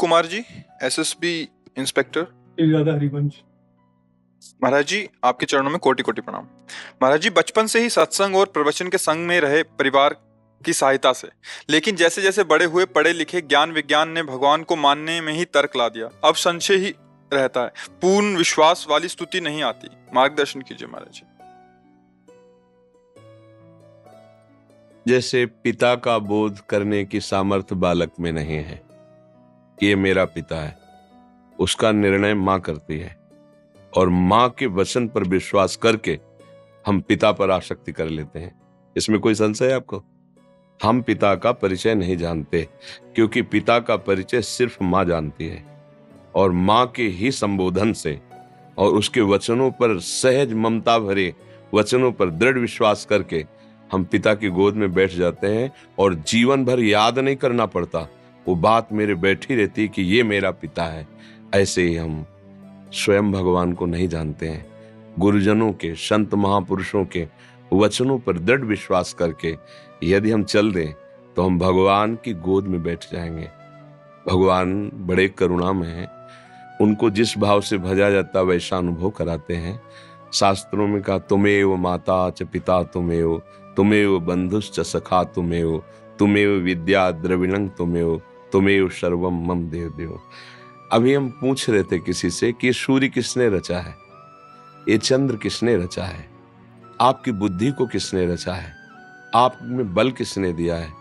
Kumar ji, SSB inspector. दादा हरिवंश। महाराज जी, आपके चरणों में कोटि कोटि प्रणाम। महाराज जी, बचपन से ही सत्संग और प्रवचन के संग में रहे परिवार की सहायता से, लेकिन जैसे जैसे बड़े हुए, पढ़े लिखे, ज्ञान विज्ञान ने भगवान को मानने में ही तर्क ला दिया। अब संशय ही रहता है, पूर्ण विश्वास वाली स्तुति नहीं आती। मार्गदर्शन कीजिए महाराज जी। जैसे पिता का बोध करने की सामर्थ्य बालक में नहीं है, ये मेरा पिता है, उसका निर्णय माँ करती है, और माँ के वचन पर विश्वास करके हम पिता पर आसक्ति कर लेते हैं। इसमें कोई संशय है आपको? हम पिता का परिचय नहीं जानते, क्योंकि पिता का परिचय सिर्फ माँ जानती है, और माँ के ही संबोधन से और उसके वचनों पर सहज ममता भरे वचनों पर दृढ़ विश्वास करके हम पिता की गोद में बैठ जाते हैं, और जीवन भर याद नहीं करना पड़ता, वो बात मेरे बैठी रहती कि ये मेरा पिता है। ऐसे ही हम स्वयं भगवान को नहीं जानते हैं। गुरुजनों के, संत महापुरुषों के वचनों पर दृढ़ विश्वास करके यदि हम चल दें तो हम भगवान की गोद में बैठ जाएंगे। भगवान बड़े करुणामय हैं, उनको जिस भाव से भजा जाता वैसा अनुभव कराते हैं। शास्त्रों में कहा, तुमेव माता च पिता तुमेव, तुमेव बंधुश्च सखा तुमेव, तुमेव विद्या द्रविणं तुमेव, तुमेव सर्वम मम देव देव। अभी हम पूछ रहे थे किसी से कि सूर्य किसने रचा है, ये चंद्र किसने रचा है, आपकी बुद्धि को किसने रचा है, आप में बल किसने दिया है,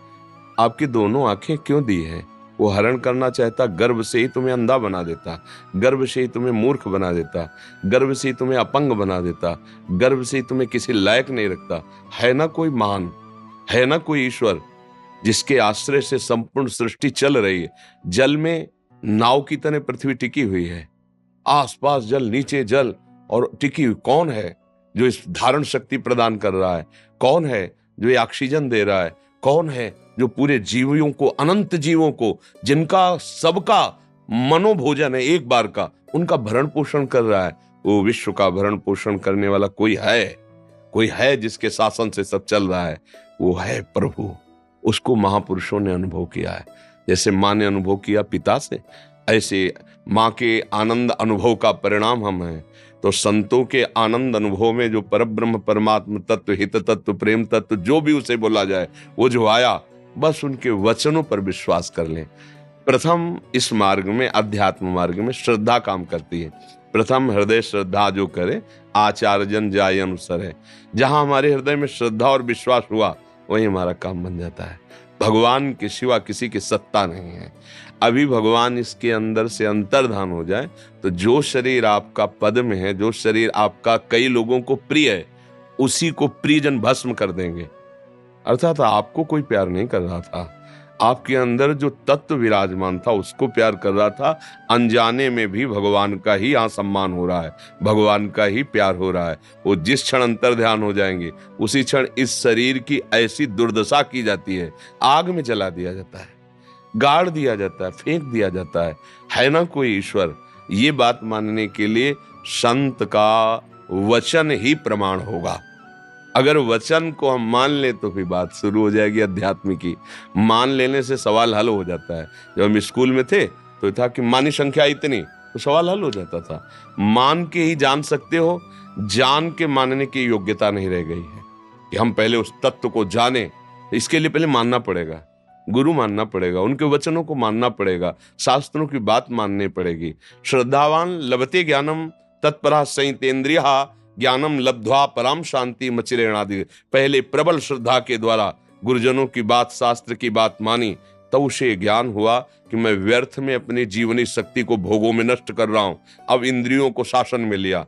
आपकी दोनों आंखें क्यों दी है? वो हरण करना चाहता, गर्भ से ही तुम्हें अंधा बना देता, गर्भ से ही तुम्हें मूर्ख बना देता, गर्भ से ही तुम्हें अपंग बना देता, गर्भ से ही तुम्हें किसी लायक नहीं रखता। है ना कोई महान, है ना कोई ईश्वर जिसके आश्रय से संपूर्ण सृष्टि चल रही है। जल में नाव की तरह पृथ्वी टिकी हुई है, आसपास जल, नीचे जल, और टिकी हुई। कौन है जो इस धारण शक्ति प्रदान कर रहा है? कौन है जो ये ऑक्सीजन दे रहा है? कौन है जो पूरे जीवियों को, अनंत जीवों को, जिनका सबका मनोभोजन है एक बार का, उनका भरण पोषण कर रहा है? वो विश्व का भरण पोषण करने वाला कोई है, कोई है जिसके शासन से सब चल रहा है, वो है प्रभु। उसको महापुरुषों ने अनुभव किया है। जैसे माँ ने अनुभव किया पिता से, ऐसे माँ के आनंद अनुभव का परिणाम हम हैं। तो संतों के आनंद अनुभव में जो परब्रह्म, परमात्म तत्व, हित तत्व, प्रेम तत्व, जो भी उसे बोला जाए, वो जो आया, बस उनके वचनों पर विश्वास कर लें। प्रथम इस मार्ग में, अध्यात्म मार्ग में श्रद्धा काम करती है। प्रथम हृदय श्रद्धा जो करे, आचार्य जन जाय अनुसर है। जहां हमारे हृदय में श्रद्धा और विश्वास हुआ, वही हमारा काम बन जाता है। भगवान के सिवा किसी की सत्ता नहीं है। अभी भगवान इसके अंदर से अंतर्धान हो जाए तो जो शरीर आपका पद में है, जो शरीर आपका कई लोगों को प्रिय है, उसी को प्रियजन भस्म कर देंगे। अर्थात आपको कोई प्यार नहीं कर रहा था, आपके अंदर जो तत्व विराजमान था उसको प्यार कर रहा था। अनजाने में भी भगवान का ही यहाँ सम्मान हो रहा है, भगवान का ही प्यार हो रहा है। वो जिस क्षण अंतर ध्यान हो जाएंगे, उसी क्षण इस शरीर की ऐसी दुर्दशा की जाती है, आग में जला दिया जाता है, गाड़ दिया जाता है, फेंक दिया जाता है ना कोई ईश्वर। ये बात मानने के लिए संत का वचन ही प्रमाण होगा। अगर वचन को हम मान ले तो फिर बात शुरू हो जाएगी अध्यात्म की। मान लेने से सवाल हल हो जाता है। जब हम स्कूल में थे तो था कि मानी संख्या इतनी, तो सवाल हल हो जाता था। मान के ही जान सकते हो, जान के मानने की योग्यता नहीं रह गई है कि हम पहले उस तत्व को जाने। इसके लिए पहले मानना पड़ेगा, गुरु मानना पड़ेगा, उनके वचनों को मानना पड़ेगा, शास्त्रों की बात माननी पड़ेगी। श्रद्धावान लभते ज्ञानम तत्परा संयतेन्द्रियः ज्ञानम लब्ध्वा पराम शांति मचिरेणादि। पहले प्रबल श्रद्धा के द्वारा गुरुजनों की बात, शास्त्र की बात मानी, तब उसे ज्ञान हुआ कि मैं व्यर्थ में अपनी जीवनी शक्ति को भोगों में नष्ट कर रहा हूं। अब इंद्रियों को शासन में लिया,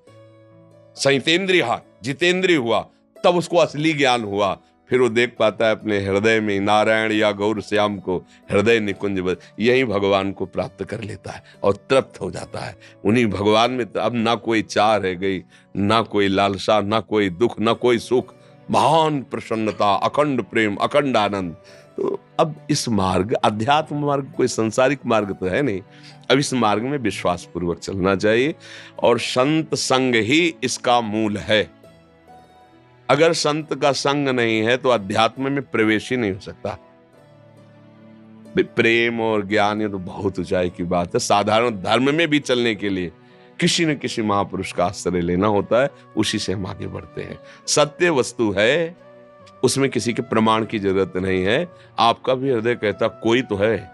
संयतेन्द्रियः जितेंद्रिय हुआ, तब उसको असली ज्ञान हुआ। फिर वो देख पाता है अपने हृदय में नारायण या गौर श्याम को, हृदय निकुंज यही भगवान को प्राप्त कर लेता है और तृप्त हो जाता है। उन्हीं भगवान में अब ना कोई चाह रह गई, ना कोई लालसा, ना कोई दुख, ना कोई सुख, महान प्रसन्नता, अखंड प्रेम, अखंड आनंद। तो अब इस मार्ग, अध्यात्म मार्ग कोई संसारिक मार्ग तो है नहीं। अब इस मार्ग में विश्वास पूर्वक चलना चाहिए, और संत संग ही इसका मूल है। अगर संत का संग नहीं है तो अध्यात्म में प्रवेश ही नहीं हो सकता। प्रेम और ज्ञान ये तो बहुत ऊंचाई की बात है। साधारण धर्म में भी चलने के लिए किसी न किसी महापुरुष का आश्रय लेना होता है, उसी से हम आगे बढ़ते हैं। सत्य वस्तु है, उसमें किसी के प्रमाण की जरूरत नहीं है। आपका भी हृदय कहता कोई तो है,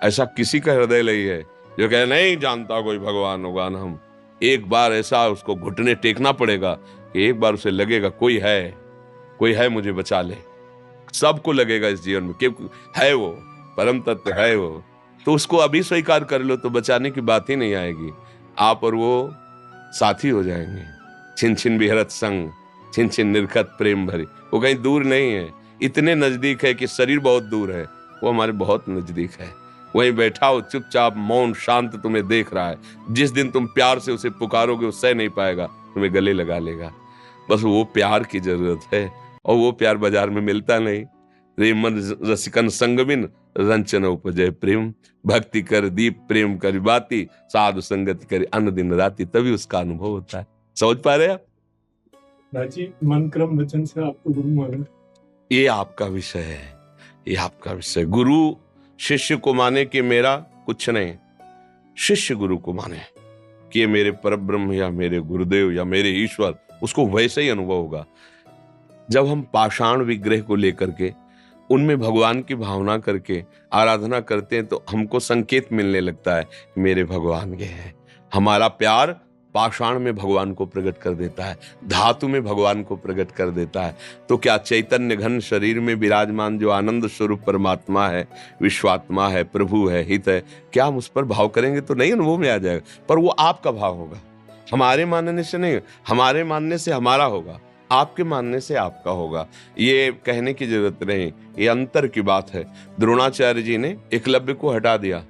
ऐसा किसी का हृदय नहीं है जो कहे नहीं जानता कोई भगवान होगा ना। हम एक बार ऐसा उसको घुटने टेकना पड़ेगा कि एक बार उसे लगेगा कोई है मुझे बचा ले। सबको लगेगा इस जीवन में कि है वो परम तत्व है वो, तो उसको अभी स्वीकार कर लो तो बचाने की बात ही नहीं आएगी। आप और वो साथी हो जाएंगे। छिन छिन बिहरत संग, छिन छिन निरखत प्रेम भरी। वो कहीं दूर नहीं है, इतने नजदीक है कि शरीर बहुत दूर है, वो हमारे बहुत नजदीक है। वहीं बैठा हो चुपचाप मौन शांत तुम्हें देख रहा है। जिस दिन तुम प्यार से उसे पुकारोगे वो सह नहीं पाएगा, तुम्हें गले लगा लेगा। बस वो प्यार की जरूरत है, और वो प्यार बाजार में मिलता नहीं। रे मन रसिकन संगमिन रंचन उपजय प्रेम, भक्ति कर दीप प्रेम कर बाती, साधु संगत कर अन्न दिन राति, तभी उसका अनुभव होता है। समझ पा रहे आप? जी, मन क्रम वचन से आपको गुरु माना, ये आपका विषय है, ये आपका विषय। गुरु शिष्य को माने कि मेरा कुछ नहीं, शिष्य गुरु को माने कि ये मेरे परब्रह्म या मेरे गुरुदेव या मेरे ईश्वर, उसको वैसे ही अनुभव होगा। जब हम पाषाण विग्रह को लेकर के उनमें भगवान की भावना करके आराधना करते हैं तो हमको संकेत मिलने लगता है कि मेरे भगवान ये है। हमारा प्यार पाषाण में भगवान को प्रकट कर देता है, धातु में भगवान को प्रकट कर देता है। तो क्या चैतन्य घन शरीर में विराजमान जो आनंद स्वरूप परमात्मा है, विश्वात्मा है, प्रभु है, हित है, क्या हम उस पर भाव करेंगे तो नहीं अनुभव में आ जाएगा। पर वो आपका भाव होगा, हमारे मानने से नहीं, हमारे मानने से हमारा होगा, आपके मानने से आपका होगा। ये कहने की जरूरत नहीं, ये अंतर की बात है। द्रोणाचार्य जी ने एकलव्य को हटा दिया।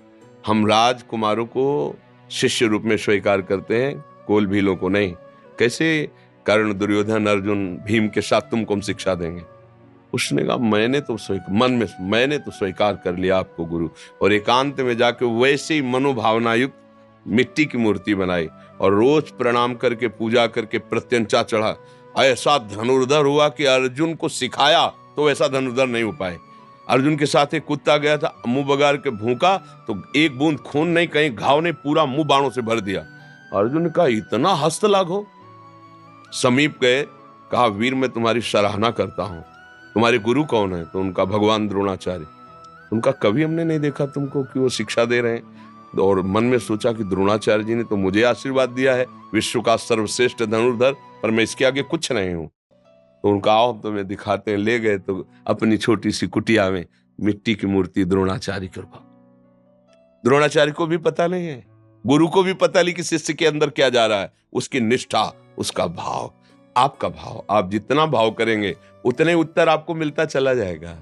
हम राजकुमारों को शिष्य रूप में स्वीकार करते हैं, कोल भीलों को नहीं। कैसे? कर्ण, दुर्योधन, अर्जुन, भीम के साथ तुमको हम शिक्षा देंगे। उसने कहा मैंने तो स्वीकार कर लिया आपको गुरु, और एकांत में जाके वैसे ही मनोभावना युक्त मिट्टी की मूर्ति बनाई और रोज प्रणाम करके पूजा करके प्रत्यंचा चढ़ा। ऐसा धनुर्धर हुआ कि अर्जुन को सिखाया तो ऐसा धनुर्धर नहीं हो पाए। अर्जुन के साथ एक कुत्ता गया था, मुंह बगाड़ के भूखा तो एक बूंद खून नहीं, कहीं घाव नहीं, पूरा मुंह बाणों से भर दिया। अर्जुन का इतना हस्तलाघ हो। समीप गए, कहा वीर मैं तुम्हारी सराहना करता हूं, तुम्हारे गुरु कौन है? तो उनका भगवान द्रोणाचार्य। उनका कभी हमने नहीं देखा तुमको कि वो शिक्षा दे रहे हैं। और मन में सोचा कि द्रोणाचार्य जी ने तो मुझे आशीर्वाद दिया है, विश्व का सर्वश्रेष्ठ धनुर्धर, पर मैं इसके आगे कुछ नहीं हूं। तो उनका आओ तुम्हें दिखाते हैं। ले गए तो अपनी छोटी सी कुटिया में मिट्टी की मूर्ति द्रोणाचार्य के ऊपर। द्रोणाचार्य को भी पता नहीं है, गुरु को भी पता नहीं कि शिष्य के अंदर क्या जा रहा है। उसकी निष्ठा, उसका भाव, आपका भाव, आप जितना भाव करेंगे उतने उत्तर आपको मिलता चला जाएगा।